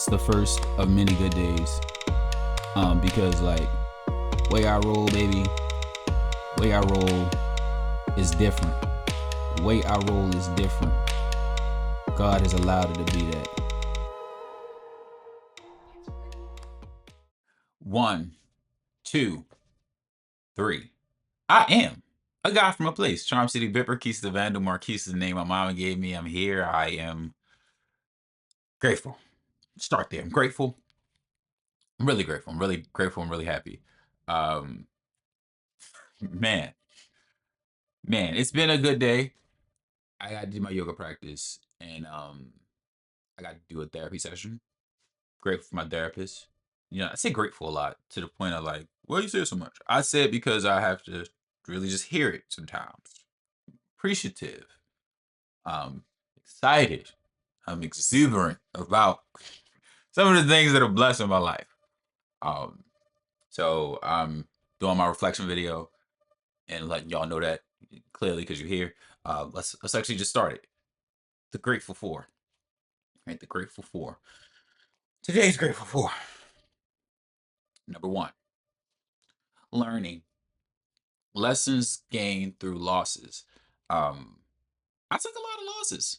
it's the first of many good days. Because like way I roll, baby, way I roll is different. The way I roll is different. God has allowed it to be that. 1, 2, 3. I am a guy from a place. Charm City, Bipper, Keys the Vandal, Marquise is the name my mama gave me. I'm here. I am grateful. Start there. I'm grateful. I'm really grateful. I'm really grateful. I'm really happy. Um, man, it's been a good day. I got to do my yoga practice, and I got to do a therapy session. Grateful for my therapist. You know, I say grateful a lot to the point of like, why you say it so much? I say it because I have to really just hear it sometimes. Appreciative. Excited. I'm exuberant about some of the things that are blessed in my life. So I'm doing my reflection video and letting y'all know that clearly because you're here. Let's actually just start it. The Grateful For. Right, the Grateful For. Today's Grateful For. Number 1, learning. Lessons gained through losses. I took a lot of losses.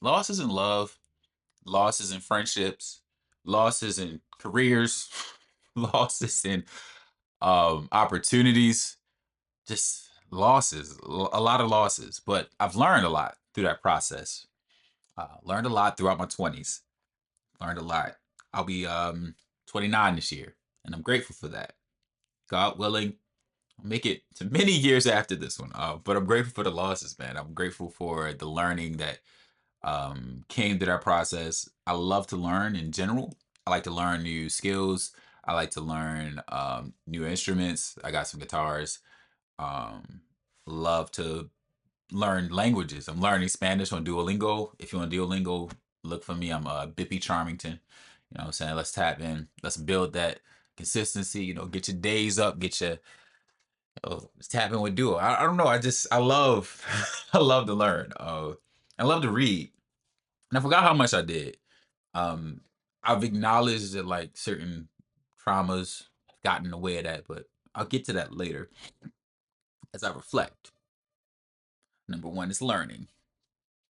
Losses in love, losses in friendships, losses in careers, losses in opportunities, just losses, a lot of losses. But I've learned a lot through that process. Learned a lot throughout my 20s. Learned a lot. I'll be 29 this year, and I'm grateful for that. God willing, I'll make it to many years after this one. But I'm grateful for the losses, man. I'm grateful for the learning that came through that process. I love to learn in general. I like to learn new skills. I like to learn new instruments. I got some guitars. Love to learn languages. I'm learning Spanish on Duolingo. If you want Duolingo, look for me. I'm Bippy Charmington. You know what I'm saying? Let's tap in. Let's build that consistency. You know, get your days up. Get your let's tap in with Duo. I don't know. I love I love to learn. I love to read. And I forgot how much I did. Um, I've acknowledged that like certain traumas have gotten in the way of that, but I'll get to that later as I reflect. Number 1 is learning.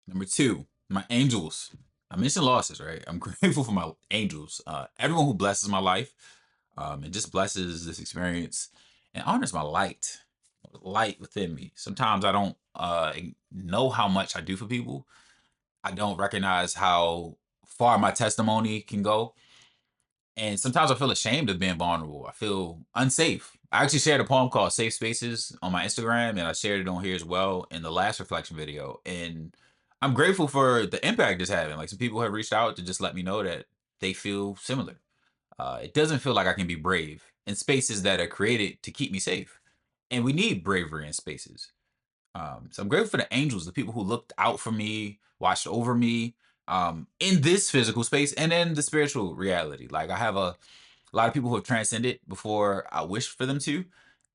Number 2, my angels. I mentioned losses, right? I'm grateful for my angels. Everyone who blesses my life, and just blesses this experience and honors my light within me. Sometimes I don't know how much I do for people. I don't recognize how far my testimony can go. And sometimes I feel ashamed of being vulnerable. I feel unsafe. I actually shared a poem called Safe Spaces on my Instagram, and I shared it on here as well in the last reflection video. And I'm grateful for the impact it's having. Like some people have reached out to just let me know that they feel similar. It doesn't feel like I can be brave in spaces that are created to keep me safe. And we need bravery in spaces. So I'm grateful for the angels, the people who looked out for me, watched over me, in this physical space and in the spiritual reality. Like I have a lot of people who have transcended before I wish for them to.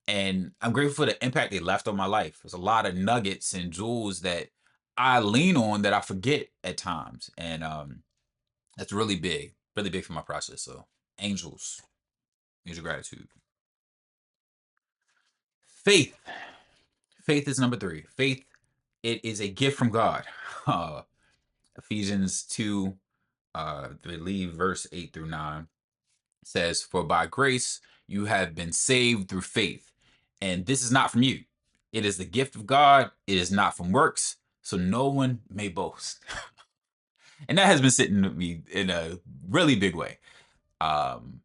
And I'm grateful for the impact they left on my life. There's a lot of nuggets and jewels that I lean on that I forget at times. And that's really big for my process. So angels, here's your gratitude. Faith. Faith is number 3. Faith, it is a gift from God. Uh, Ephesians 2, I believe verse 8 through 9 says, "For by grace you have been saved through faith, and this is not from you. It is the gift of God. It is not from works, so no one may boast." And that has been sitting with me in a really big way. Um,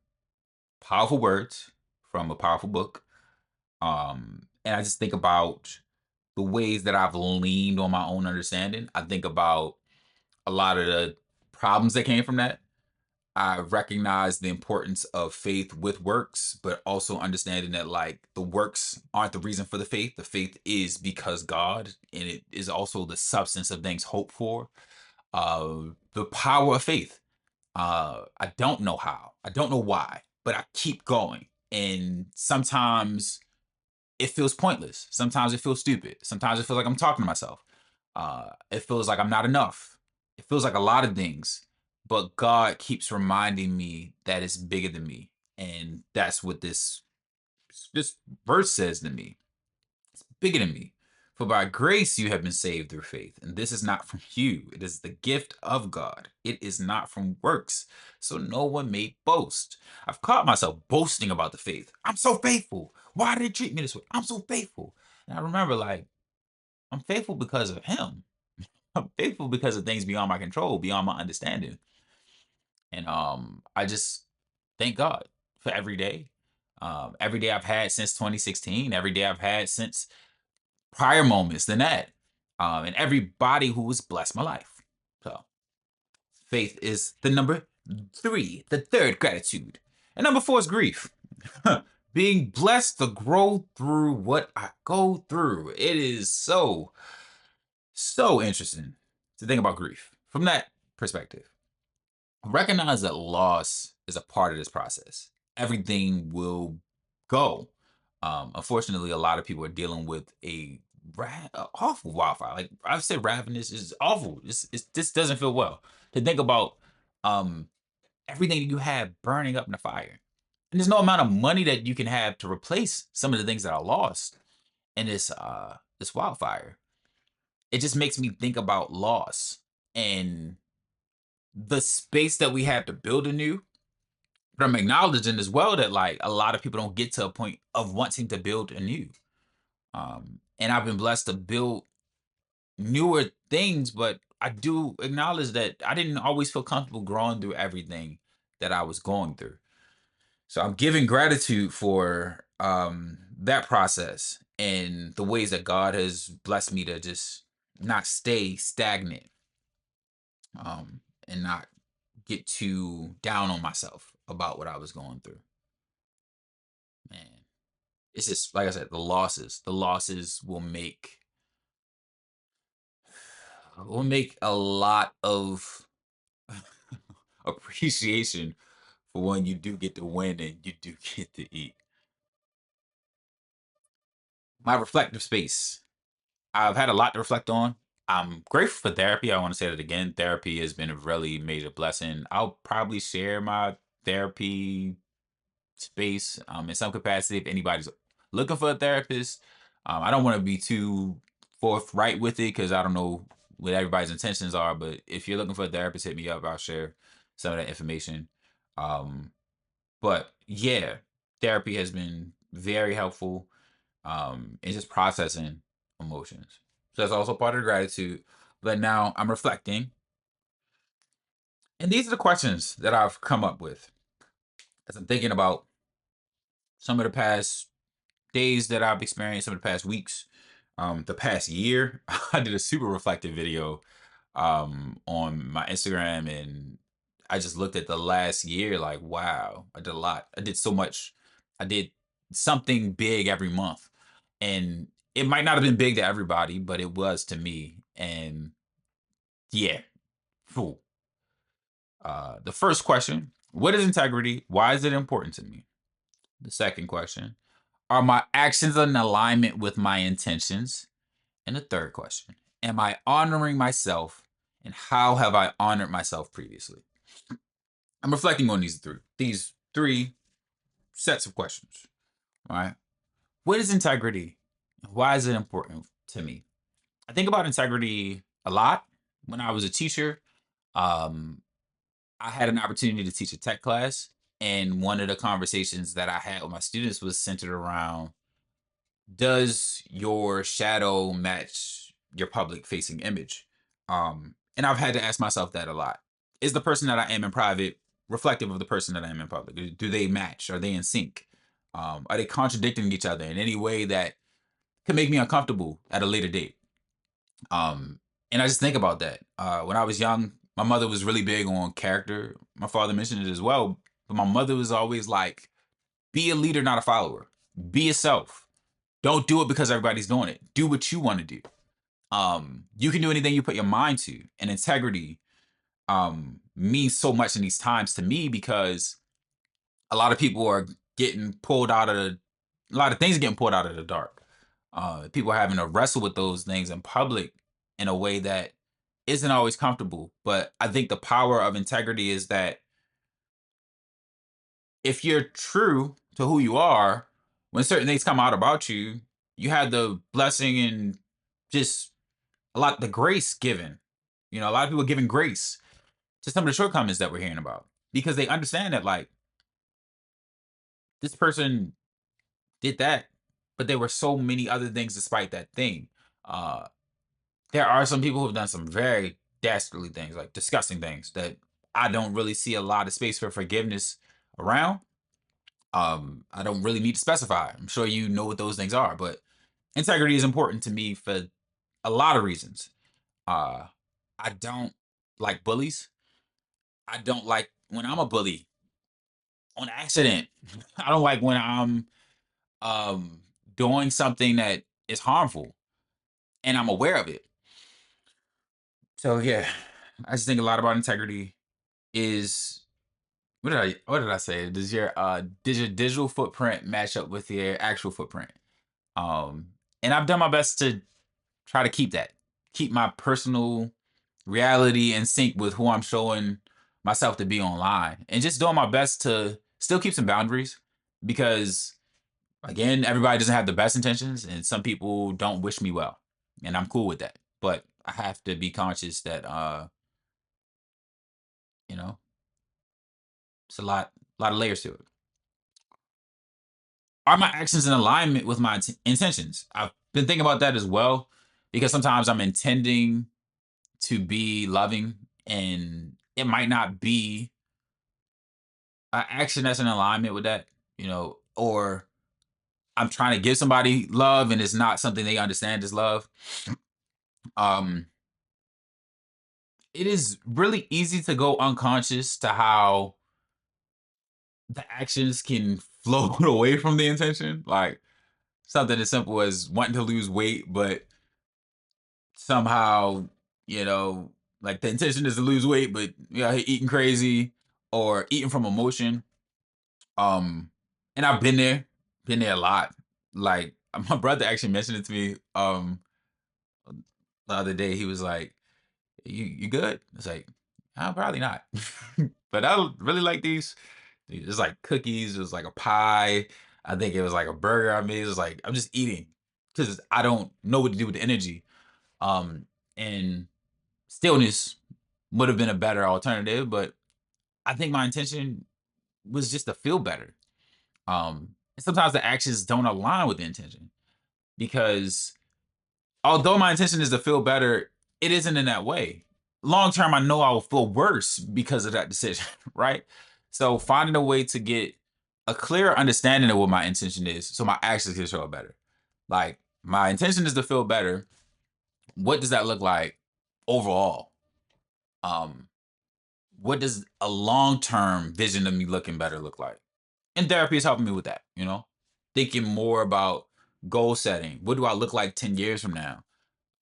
Powerful words from a powerful book. And I just think about the ways that I've leaned on my own understanding. I think about a lot of the problems that came from that. I recognize the importance of faith with works, but also understanding that like the works aren't the reason for the faith. The faith is because God, and it is also the substance of things hoped for. The power of faith. I don't know how. I don't know why, but I keep going. And sometimes it feels pointless. Sometimes it feels stupid. Sometimes it feels like I'm talking to myself. It feels like I'm not enough. It feels like a lot of things. but God keeps reminding me that it's bigger than me. And that's what this verse says to me. It's bigger than me. For by grace you have been saved through faith, and this is not from you. It is the gift of God. It is not from works, so no one may boast. I've caught myself boasting about the faith. I'm so faithful. Why did they treat me this way? I'm so faithful. And I remember, like, I'm faithful because of Him. I'm faithful because of things beyond my control, beyond my understanding. And I just thank God for every day. Every day I've had since 2016, every day I've had since prior moments than that. And everybody who has blessed my life. So faith is the number three, the third gratitude. And number four is grief. Being blessed to grow through what I go through. It is so interesting to think about grief from that perspective. Recognize that loss is a part of this process. Everything will go. Unfortunately, a lot of people are dealing with a awful wildfire. Like I've said, ravenous is awful. This doesn't feel well to think about um, everything that you have burning up in the fire. And there's no amount of money that you can have to replace some of the things that are lost in this wildfire. It just makes me think about loss and the space that we have to build anew. But I'm acknowledging as well that like a lot of people don't get to a point of wanting to build anew. And I've been blessed to build newer things, but I do acknowledge that I didn't always feel comfortable growing through everything that I was going through. So I'm giving gratitude for that process and the ways that God has blessed me to just not stay stagnant, and not get too down on myself about what I was going through. Man, it's just like I said, the losses will make a lot of appreciation for when you do get to win and you do get to eat. My reflective space. I've had a lot to reflect on. I'm grateful for therapy. I want to say that again. Therapy has been a really major blessing. I'll probably share my therapy space in some capacity if anybody's looking for a therapist. I don't want to be too forthright with it because I don't know what everybody's intentions are. But if you're looking for a therapist, hit me up. I'll share some of that information. Um, but yeah, therapy has been very helpful in just processing emotions. So that's also part of the gratitude. But now I'm reflecting, and these are the questions that I've come up with as I'm thinking about some of the past days that I've experienced, some of the past weeks, the past year. I did a super reflective video on my Instagram, and I just looked at the last year like, wow, I did a lot. I did so much. I did something big every month. And it might not have been big to everybody, but it was to me. And yeah, cool. The first question, what is integrity? Why is it important to me? The second question, are my actions in alignment with my intentions? And the third question, am I honoring myself? And how have I honored myself previously? I'm reflecting on these three sets of questions. All right. What is integrity? Why is it important to me? I think about integrity a lot. When I was a teacher, um, I had an opportunity to teach a tech class. And one of the conversations that I had with my students was centered around, does your shadow match your public facing image? And I've had to ask myself that a lot. Is the person that I am in private reflective of the person that I am in public? Do they match? Are they in sync? Are they contradicting each other in any way that could make me uncomfortable at a later date? And I just think about that. When I was young, my mother was really big on character. My father mentioned it as well, but my mother was always like, be a leader, not a follower. Be yourself. Don't do it because everybody's doing it. Do what you want to do. You can do anything you put your mind to. And integrity means so much in these times to me because a lot of people are getting pulled out of a lot of things are getting pulled out of the dark. People are having to wrestle with those things in public in a way that isn't always comfortable. But I think the power of integrity is that if you're true to who you are, when certain things come out about you, you have the blessing and just a lot the grace given. You know, a lot of people giving grace to some of the shortcomings that we're hearing about because they understand that like this person did that, but there were so many other things despite that thing. Uh, there are some people who've done some very dastardly things, like disgusting things that I don't really see a lot of space for forgiveness around. I don't really need to specify. I'm sure you know what those things are, but integrity is important to me for a lot of reasons. Uh, I don't like bullies. I don't like when I'm a bully on accident. I don't like when I'm um doing something that is harmful and I'm aware of it. So yeah, I just think a lot about integrity is what did I say? Does your digital footprint match up with your actual footprint? Um and I've done my best to try to keep that. Keep my personal reality in sync with who I'm showing myself to be online. And just doing my best to still keep some boundaries because again, everybody doesn't have the best intentions and some people don't wish me well. And I'm cool with that. But I have to be conscious that you know, it's a lot of layers to it. Are my actions in alignment with my intentions? I've been thinking about that as well because sometimes I'm intending to be loving and it might not be an action that's in alignment with that, you know, or I'm trying to give somebody love and it's not something they understand as love. Um, it is really easy to go unconscious to how the actions can float away from the intention. Like something as simple as wanting to lose weight, but somehow, you know, like the intention is to lose weight, but you know, eating crazy or eating from emotion. Um, and I've been there a lot. Like my brother actually mentioned it to me the other day. He was like, you good?" It's like, "I'm probably not." But I really like these. It's like cookies, it was like a pie. I think it was like a burger I made. It was like I'm just eating because I don't know what to do with the energy. And stillness would have been a better alternative, but I think my intention was just to feel better. And sometimes the actions don't align with the intention because although my intention is to feel better, it isn't in that way. Long term, I know I will feel worse because of that decision, right? So finding a way to get a clear understanding of what my intention is so my actions can show up better. Like my intention is to feel better. What does that look like overall? Um, what does a long-term vision of me looking better look like? And therapy is helping me with that, you know? Thinking more about goal setting. What do I look like 10 years from now?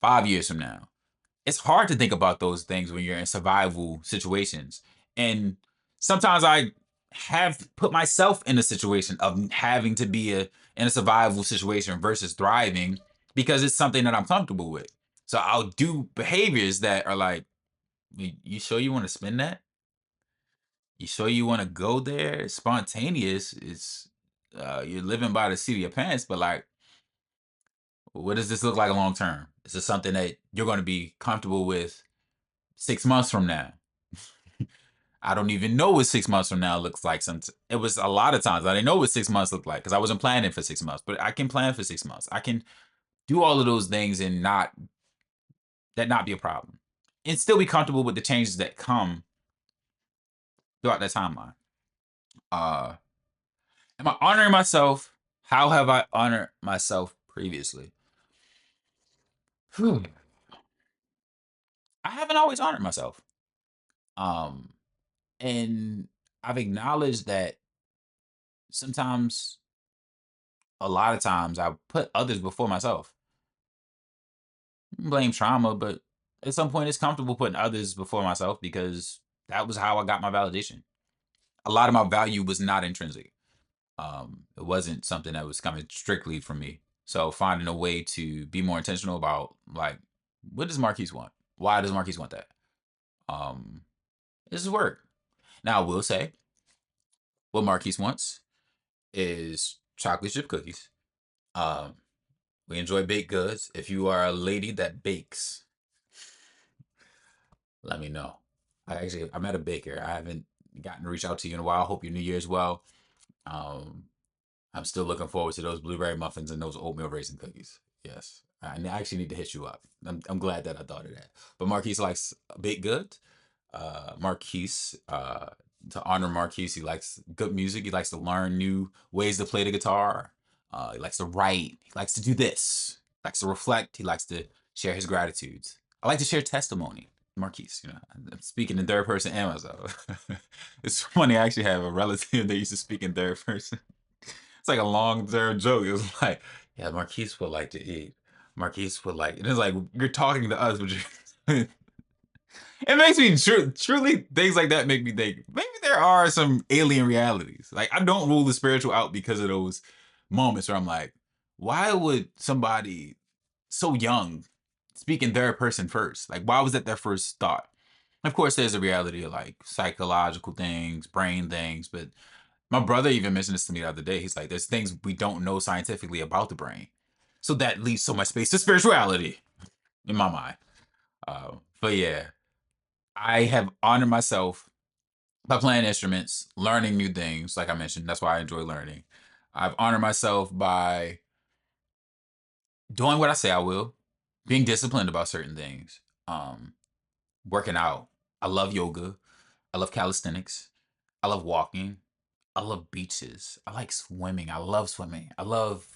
5 years from now? It's hard to think about those things when you're in survival situations. And sometimes I have put myself in a situation of having to be in a survival situation versus thriving because it's something that I'm comfortable with. So I'll do behaviors that are like, you sure you want to spend that? You sure you want to go there? It's spontaneous. It's you're living by the seat of your pants, but like, what does this look like long term? Is this something that you're going to be comfortable with 6 months from now? I don't even know what 6 months from now looks like. It was a lot of times I didn't know what 6 months looked like because I wasn't planning for 6 months. But I can plan for 6 months. I can do all of those things and not be a problem, and still be comfortable with the changes that come throughout that timeline. Uh, am I honoring myself? How have I honored myself previously? Whew. I haven't always honored myself. Um, and I've acknowledged that sometimes, a lot of times, I put others before myself. Blame trauma, but at some point, it's comfortable putting others before myself because that was how I got my validation. A lot of my value was not intrinsic. It wasn't something that was coming strictly from me. So finding a way to be more intentional about like, what does Marquise want? Why does Marquise want that? Um, this is work. Now, I will say what Marquise wants is chocolate chip cookies. Um, we enjoy baked goods. If you are a lady that bakes, let me know. I met a baker. I haven't gotten to reach out to you in a while. Hope your New Year's well. Um, I'm still looking forward to those blueberry muffins and those oatmeal raisin cookies. Yes, I actually need to hit you up. I'm glad that I thought of that. But Marquise likes baked goods. Marquise, to honor Marquise, he likes good music. He likes to learn new ways to play the guitar. He likes to write. He likes to do this. He likes to reflect. He likes to share his gratitudes. I like to share testimony. Marquise, I'm speaking in third person and myself. It's funny. I actually have a relative that used to speak in third person. It's like a long term joke. It was like, yeah, Marquise would like to eat. Marquise would like, and it's like you're talking to us, but you it makes me truly things like that make me think maybe there are some alien realities. Like I don't rule the spiritual out because of those moments where I'm like, why would somebody so young speak in third person first? Like why was that their first thought? Of course, there's a reality of like psychological things, brain things, but my brother even mentioned this to me the other day. He's like, there's things we don't know scientifically about the brain. So that leaves so much space to spirituality in my mind. But yeah, I have honored myself by playing instruments, learning new things. Like I mentioned, that's why I enjoy learning. I've honored myself by doing what I say I will, being disciplined about certain things, um, working out. I love yoga. I love calisthenics. I love walking. I love beaches. I like swimming. I love swimming. I love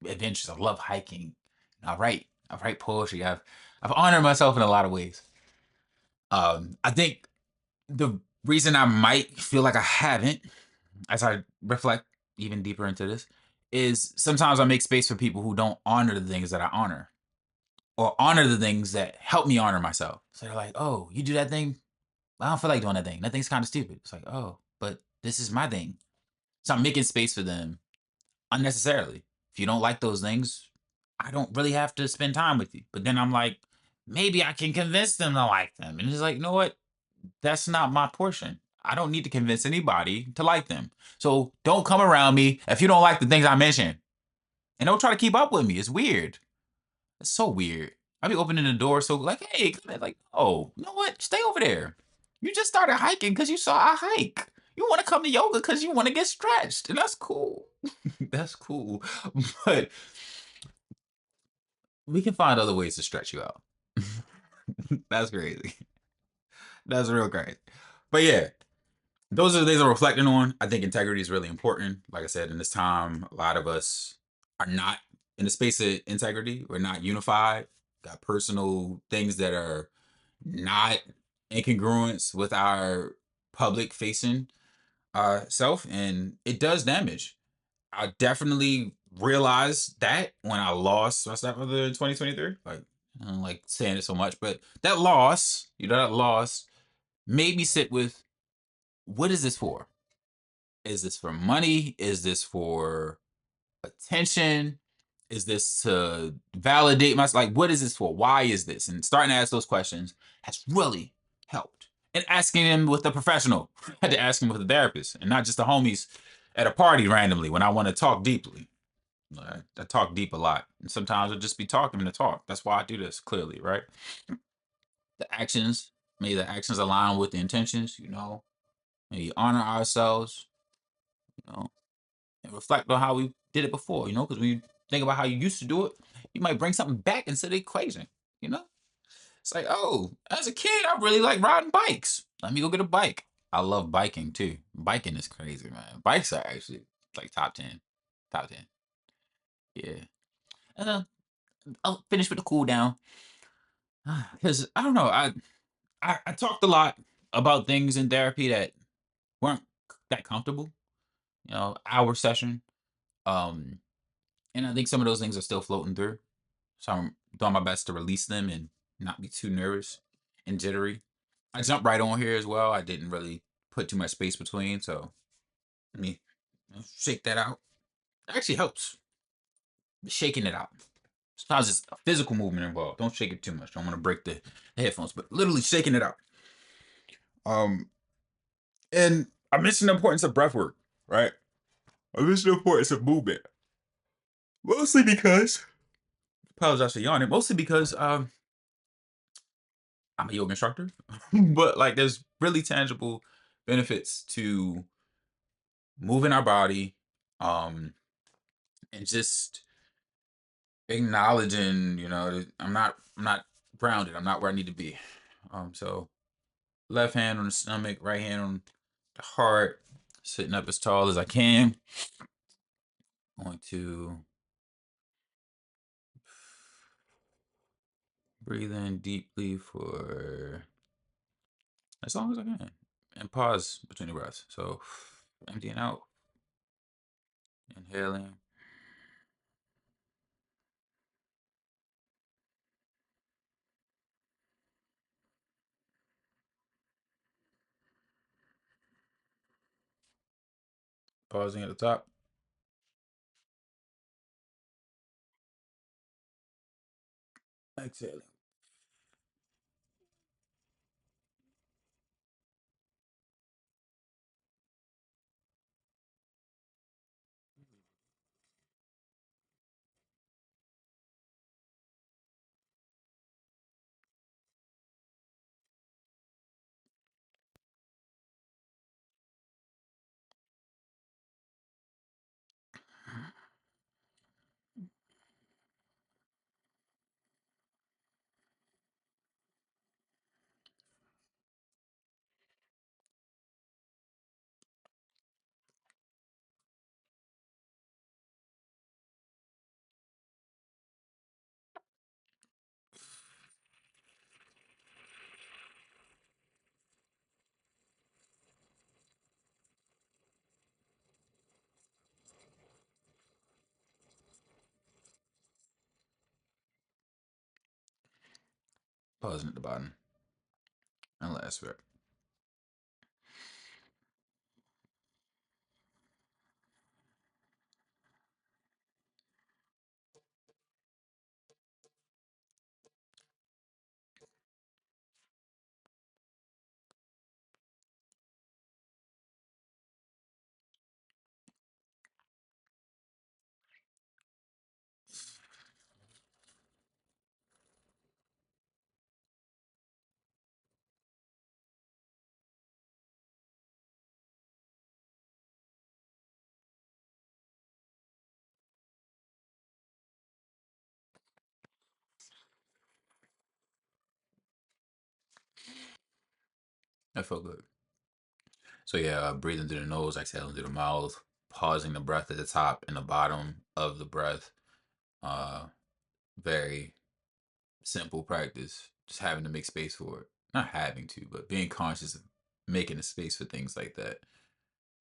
adventures. I love hiking. I write. I write poetry. I've honored myself in a lot of ways. I think the reason I might feel like I haven't, as I reflect even deeper into this, is sometimes I make space for people who don't honor the things that I honor, or honor the things that help me honor myself. So they're like, "Oh, you do that thing? I don't feel like doing that thing. That thing's kind of stupid." It's like, "Oh, but this is my thing." So I'm making space for them unnecessarily. If you don't like those things, I don't really have to spend time with you. But then I'm like, maybe I can convince them to like them. And it's like, you know what? That's not my portion. I don't need to convince anybody to like them. So don't come around me if you don't like the things I mentioned. And don't try to keep up with me. It's weird. It's so weird. I be opening the door so like, hey, come in. Like, oh, you know what? Stay over there. You just started hiking because you saw a hike. You want to come to yoga because you want to get stretched. And that's cool. That's cool. But we can find other ways to stretch you out. That's crazy. That's real crazy. But yeah, those are the things I'm reflecting on. I think integrity is really important. Like I said, in this time, a lot of us are not in the space of integrity. We're not unified. Got personal things that are not in congruence with our public facing self, and it does damage. I definitely realized that when I lost my stepmother in 2023. Like, I don't like saying it so much, but that loss, that loss made me sit with what is this for? Is this for money? Is this for attention? Is this to validate myself? Like, what is this for? Why is this? And starting to ask those questions has really helped. And asking them with a professional. I had to ask him with a therapist and not just the homies at a party randomly when I want to talk deeply. I talk deep a lot. And sometimes I'll just be talking to talk. That's why I do this, clearly, right? The actions, may the actions align with the intentions, maybe honor ourselves, you know, and reflect on how we did it before, because when you think about how you used to do it, you might bring something back into the equation, you know? It's like, oh, as a kid, I really like riding bikes. Let me go get a bike. I love biking too. Biking is crazy, man. Bikes are actually like top 10. Top 10. Yeah. And I'll finish with the cool down. Because I don't know, I talked a lot about things in therapy that weren't that comfortable, our session. Um, and I think some of those things are still floating through. So I'm doing my best to release them and not be too nervous and jittery. I jumped right on here as well. I didn't really put too much space between, so let me shake that out. It actually helps shaking it out. Sometimes it's a physical movement involved. Don't shake it too much. Don't want to break the headphones, but literally shaking it out. Um, and I mentioned the importance of breath work, right? I mentioned the importance of movement, mostly because apologize for yawning. Mostly because I'm a yoga instructor, but like there's really tangible benefits to moving our body, um, and just acknowledging, that I'm not grounded. I'm not where I need to be. So left hand on the stomach, right hand on the heart, sitting up as tall as I can. Going to breathe in deeply for as long as I can, and pause between the breaths. So emptying out, inhaling, pausing at the top, exhaling. Pausing at the bottom. And last rep. That felt good. So yeah, breathing through the nose, exhaling through the mouth, pausing the breath at the top and the bottom of the breath. Uh, Very simple practice. Just having to make space for it. Not having to, but being conscious of making a space for things like that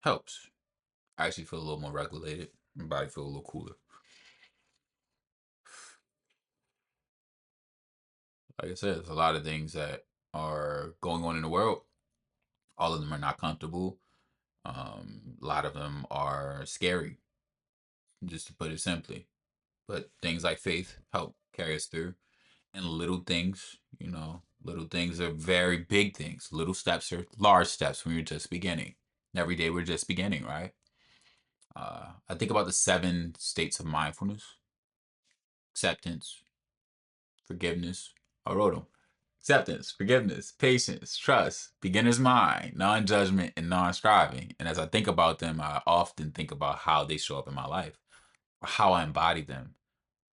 helps. I actually feel a little more regulated. My body feel a little cooler. Like I said, there's a lot of things that are going on in the world. All of them are not comfortable. A lot of them are scary, just to put it simply. But things like faith help carry us through. And little things, little things are very big things. Little steps are large steps when you're just beginning. Every day we're just beginning, right? I think about the 7 states of mindfulness: acceptance, forgiveness. I wrote them: acceptance, forgiveness, patience, trust, beginner's mind, non judgment, and non striving. And as I think about them, I often think about how they show up in my life, or how I embody them.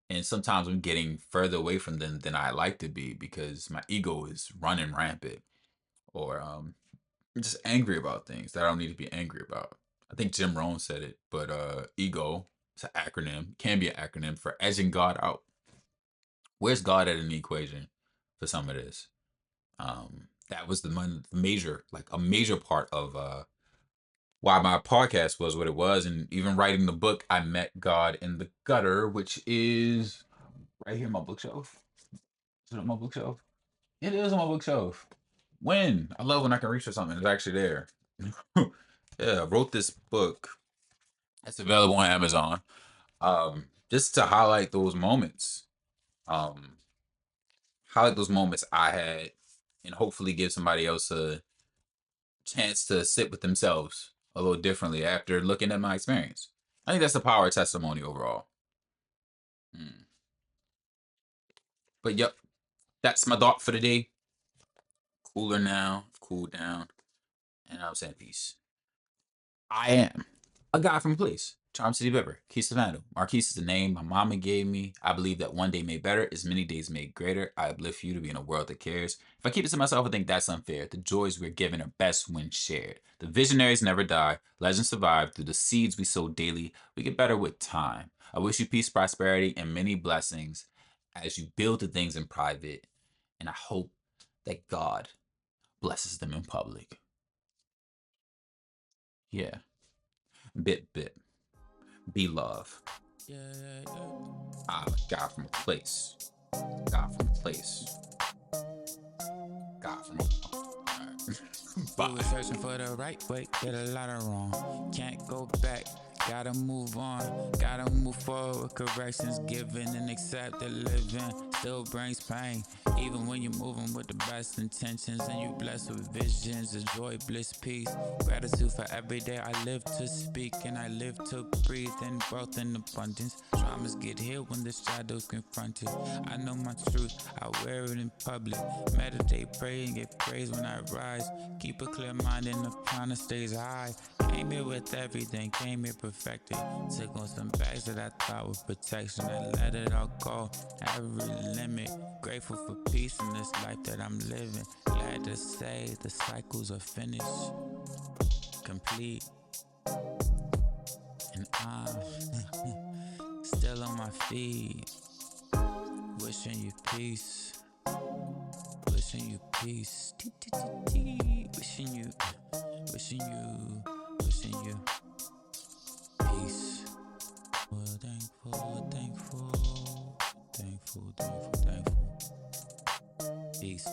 And sometimes I'm getting further away from them than I like to be because my ego is running rampant, or I'm just angry about things that I don't need to be angry about. I think Jim Rohn said it, but ego is an acronym, can be an acronym for edging God out. Where's God at in the equation for some of this? That was the major, like a major part of why my podcast was what it was, and even writing the book. I met God in the gutter, which is right here on my bookshelf. Is it on my bookshelf? It is on my bookshelf. When I love when I can reach for something, it's actually there. Yeah, I wrote this book. It's available on Amazon. Just to highlight those moments. Um, highlight those moments I had, and hopefully give somebody else a chance to sit with themselves a little differently after looking at my experience. I think that's the power of testimony overall. Mm. But yep, that's my thought for the day. Cooler now, cooled down, and I'm saying peace. I am a guy from a place. Charm City River, Keys to Vandal. Marquise is the name my mama gave me. I believe that one day made better is many days made greater. I uplift you to be in a world that cares. If I keep it to myself, I think that's unfair. The joys we're given are best when shared. The visionaries never die. Legends survive through the seeds we sow daily. We get better with time. I wish you peace, prosperity, and many blessings as you build the things in private. And I hope that God blesses them in public. Yeah. Bit. Be love. Yeah, yeah, yeah. I'm a guy from a place. God from a place. God from a We were searching for the right way, did a lot of wrong. Can't go back, gotta move on. Gotta move forward, corrections given and accept that living still brings pain. Even when you're moving with the best intentions and you blessed with visions of joy, bliss, peace. Gratitude for every day I live to speak and I live to breathe in growth and abundance. Traumas get healed when the shadows confront it. I know my truth, I wear it in public. Meditate, pray, and get praise when I rise. Keep a clear mind and the prana stays high. Came here with everything, came here perfected. Took on some bags that I thought were protection. I let it all go, every limit. Grateful for peace in this life that I'm living. Glad to say the cycles are finished, complete. And I'm still on my feet. Wishing you peace. Wishing you peace. Wishing you peace. Well, thankful. Peace.